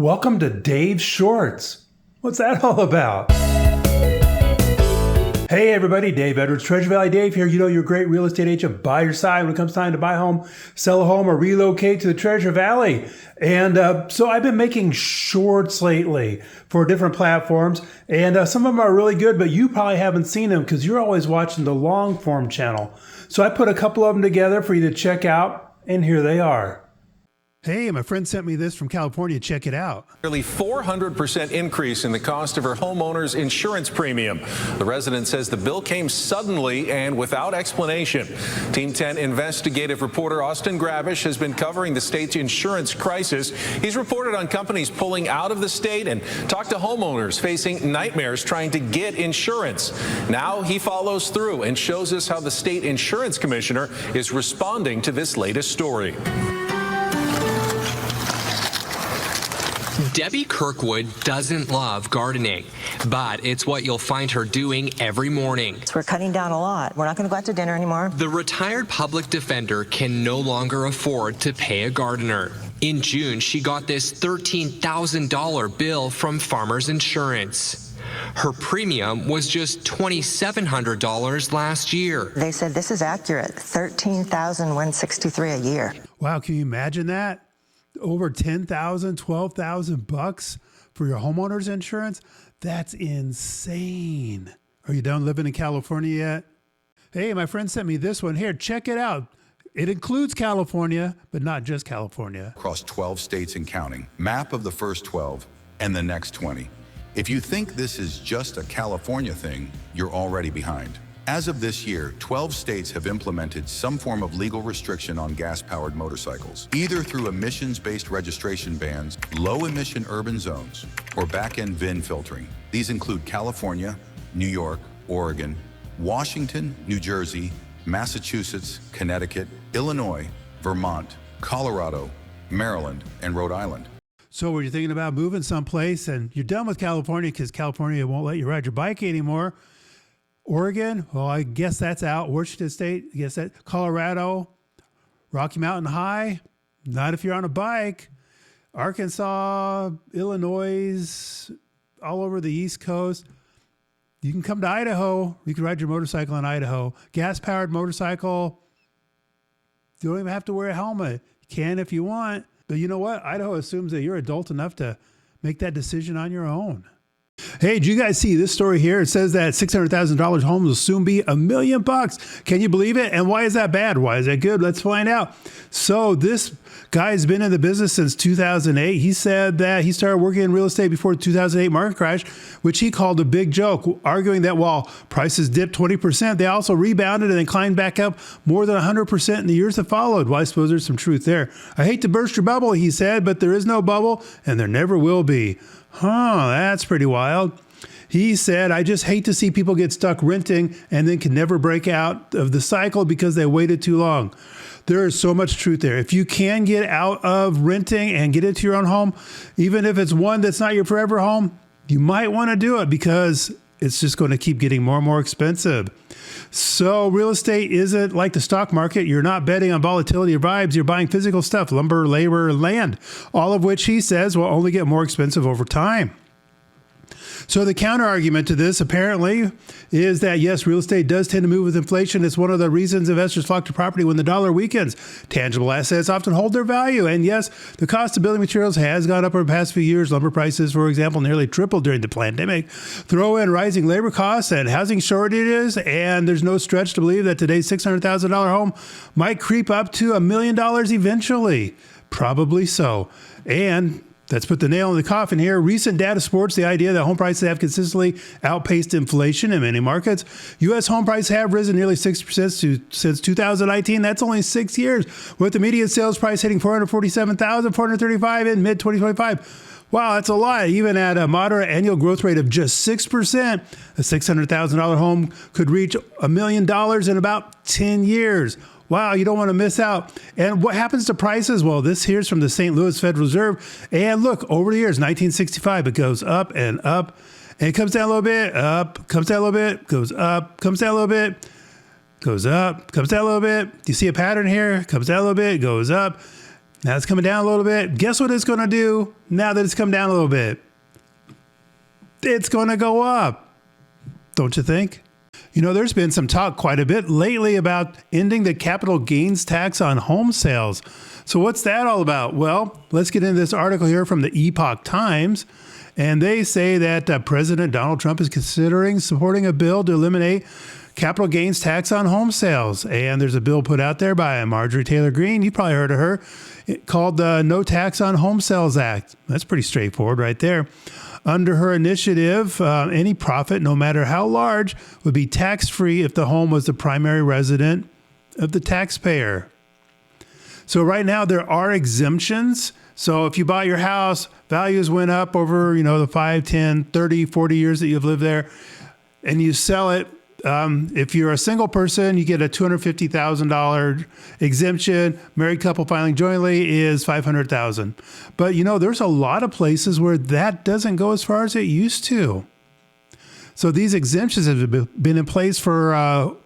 Welcome to Dave's Shorts. What's that all about? Hey everybody, Dave Edwards, Treasure Valley Dave here. You know, your great real estate agent by your side when it comes time to buy a home, sell a home, or relocate to the Treasure Valley. And so I've been making shorts lately for different platforms, and some of them are really good, but you probably haven't seen them because you're always watching the long form channel. So I put a couple of them together for you to check out, and here they are. Hey, my friend sent me this from California. Check it out. Nearly 400% increase in the cost of her homeowner's insurance premium. The resident says the bill came suddenly and without explanation. Team 10 investigative reporter Austin Gravish has been covering the state's insurance crisis. He's reported on companies pulling out of the state and talked to homeowners facing nightmares trying to get insurance. Now he follows through and shows us how the state insurance commissioner is responding to this latest story. Debbie Kirkwood doesn't love gardening, but it's what you'll find her doing every morning. We're cutting down a lot. We're not going to go out to dinner anymore. The retired public defender can no longer afford to pay a gardener. In June, she got this $13,000 bill from Farmers Insurance. Her premium was just $2,700 last year. They said this is accurate, $13,163 a year. Wow, can you imagine that? Over $10,000, $12,000 for your homeowner's insurance? That's insane. Are you done living in California yet? Hey, my friend sent me this one. Here, check it out. It includes California, but not just California. Across 12 states and counting. Map of the first 12 and the next 20. If you think this is just a California thing, you're already behind. As of this year, 12 states have implemented some form of legal restriction on gas-powered motorcycles, either through emissions-based registration bans, low-emission urban zones, or back-end VIN filtering. These include California, New York, Oregon, Washington, New Jersey, Massachusetts, Connecticut, Illinois, Vermont, Colorado, Maryland, and Rhode Island. So were you thinking about moving someplace and you're done with California because California won't let you ride your bike anymore? Oregon, well, I guess that's out. Washington State, I guess that. Colorado, Rocky Mountain High, not if you're on a bike. Arkansas, Illinois, all over the East Coast. You can come to Idaho. You can ride your motorcycle in Idaho. Gas-powered motorcycle. You don't even have to wear a helmet. You can if you want. But you know what? Idaho assumes that you're adult enough to make that decision on your own. Hey, did you guys see this story here? It says that $600,000 homes will soon be $1 million. Can you believe it? And why is that bad? Why is that good? Let's find out. So this guy's been in the business since 2008. He said that he started working in real estate before the 2008 market crash, which he called a big joke, arguing that while prices dipped 20%, they also rebounded and then climbed back up more than 100% in the years that followed. Well, I suppose there's some truth there. I hate to burst your bubble, he said, but there is no bubble and there never will be. That's pretty wild. He said, I just hate to see people get stuck renting and then can never break out of the cycle because they waited too long. There is so much truth there. If you can get out of renting and get into your own home, even if it's one that's not your forever home, you might want to do it because it's just going to keep getting more and more expensive. So real estate isn't like the stock market. You're not betting on volatility or vibes. You're buying physical stuff, lumber, labor, land, all of which he says will only get more expensive over time. So the counter argument to this apparently is that, yes, real estate does tend to move with inflation. It's one of the reasons investors flock to property when the dollar weakens. Tangible assets often hold their value. And yes, the cost of building materials has gone up over the past few years. Lumber prices, for example, nearly tripled during the pandemic. Throw in rising labor costs and housing shortages, and there's no stretch to believe that today's $600,000 home might creep up to $1 million eventually. Probably so. And let's put the nail in the coffin here. Recent data supports the idea that home prices have consistently outpaced inflation in many markets. U.S. home prices have risen nearly 6% since 2019. That's only 6 years, with the median sales price hitting $447,435 in mid-2025. Wow, that's a lot. Even at a moderate annual growth rate of just 6%, a $600,000 home could reach $1 million in about 10 years. Wow, you don't want to miss out. And what happens to prices? Well, this here's from the St. Louis Federal Reserve. And look, over the years, 1965, it goes up and up. And it comes down a little bit, up, comes down a little bit, goes up, comes down a little bit, goes up, comes down a little bit. Do you see a pattern here? Comes down a little bit, goes up. Now it's coming down a little bit. Guess what it's going to do now that it's come down a little bit? It's going to go up. Don't you think? You know, there's been some talk quite a bit lately about ending the capital gains tax on home sales. So what's that all about? Well, let's get into this article here from the Epoch Times. And they say that President Donald Trump is considering supporting a bill to eliminate capital gains tax on home sales. And there's a bill put out there by Marjorie Taylor Greene. You probably heard of her, called the No Tax on Home Sales Act. That's pretty straightforward right there. Under her initiative, any profit, no matter how large, would be tax-free if the home was the primary resident of the taxpayer. So right now there are exemptions. So if you bought your house, values went up over, the 5, 10, 30, 40 years that you've lived there, and you sell it. If you're a single person, you get a $250,000 exemption. Married couple filing jointly is $500,000. But there's a lot of places where that doesn't go as far as it used to. So these exemptions have been in place for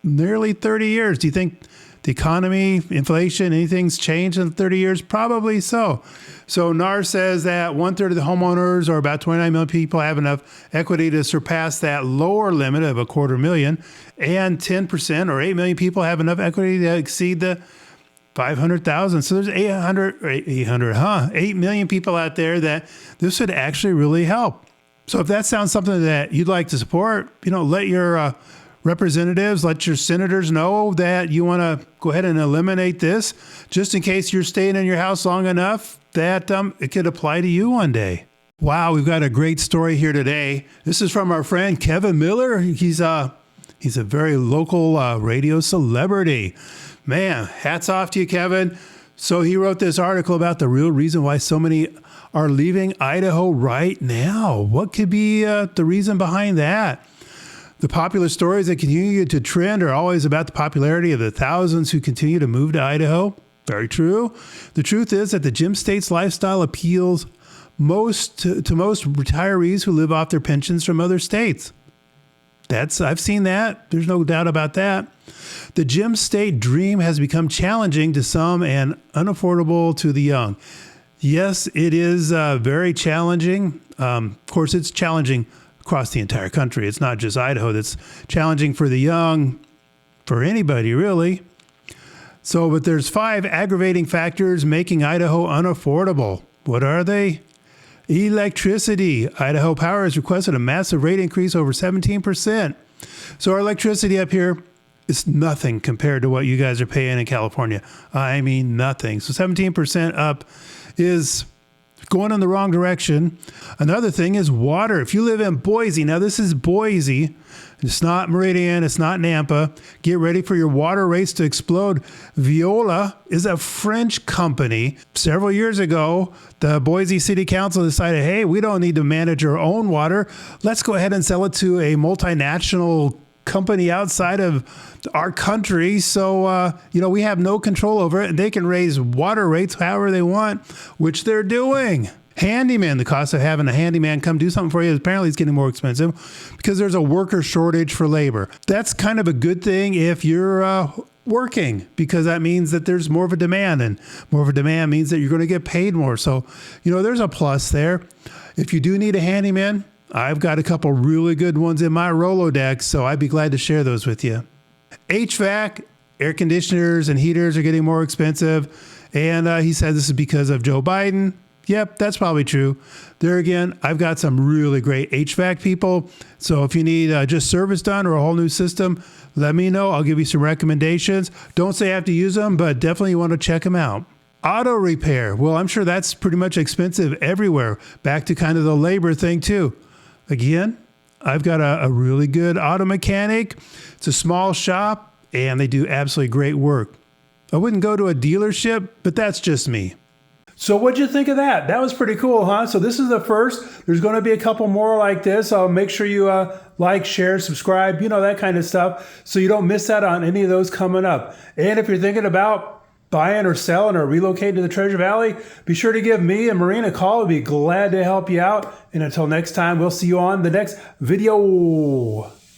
nearly 30 years. Do you think the economy, inflation, anything's changed in 30 years? Probably so. So NAR says that 1/3 of the homeowners, or about 29 million people, have enough equity to surpass that lower limit of $250,000, and 10%, or 8 million people, have enough equity to exceed the $500,000. So there's 8 million people out there that this would actually really help. So if that sounds something that you'd like to support, let your representatives, let your senators know that you want to go ahead and eliminate this, just in case you're staying in your house long enough that it could apply to you one day. Wow, we've got a great story here today. This is from our friend Kevin Miller. He's a very local radio celebrity. Man, hats off to you, Kevin. So he wrote this article about the real reason why so many are leaving Idaho right now. What could be the reason behind that? The popular stories that continue to trend are always about the popularity of the thousands who continue to move to Idaho. Very true. The truth is that the Gem State's lifestyle appeals to most retirees who live off their pensions from other states. I've seen that. There's no doubt about that. The Gem State dream has become challenging to some and unaffordable to the young. Yes, it is very challenging. Of course, it's challenging across the entire country. It's not just Idaho that's challenging for the young, for anybody really. So, but there's 5 aggravating factors making Idaho unaffordable. What are they? Electricity. Idaho Power has requested a massive rate increase over 17%. So our electricity up here is nothing compared to what you guys are paying in California. I mean, nothing. So 17% up is going in the wrong direction. Another thing is water. If you live in Boise, now this is Boise, it's not Meridian, it's not Nampa. Get ready for your water rates to explode. Veolia is a French company. Several years ago, the Boise City Council decided, hey, we don't need to manage our own water. Let's go ahead and sell it to a multinational company outside of our country. So, we have no control over it, and they can raise water rates however they want, which they're doing. Handyman, the cost of having a handyman come do something for you apparently is getting more expensive because there's a worker shortage for labor. That's kind of a good thing if you're working, because that means that there's more of a demand, and more of a demand means that you're going to get paid more. So, there's a plus there. If you do need a handyman, I've got a couple really good ones in my Rolodex, so I'd be glad to share those with you. HVAC, air conditioners and heaters are getting more expensive, and he said this is because of Joe Biden. Yep, that's probably true. There again, I've got some really great HVAC people. So if you need just service done or a whole new system, let me know. I'll give you some recommendations. Don't say I have to use them, but definitely you want to check them out. Auto repair. Well, I'm sure that's pretty much expensive everywhere. Back to kind of the labor thing too. Again, I've got a really good auto mechanic. It's a small shop and they do absolutely great work. I wouldn't go to a dealership, but that's just me. So what'd you think of that? That was pretty cool, huh? So this is the first. There's going to be a couple more like this. I'll make sure you like, share, subscribe, that kind of stuff, so you don't miss out on any of those coming up. And if you're thinking about buying or selling or relocating to the Treasure Valley, be sure to give me and Maureen a call. We'll be glad to help you out. And until next time, we'll see you on the next video.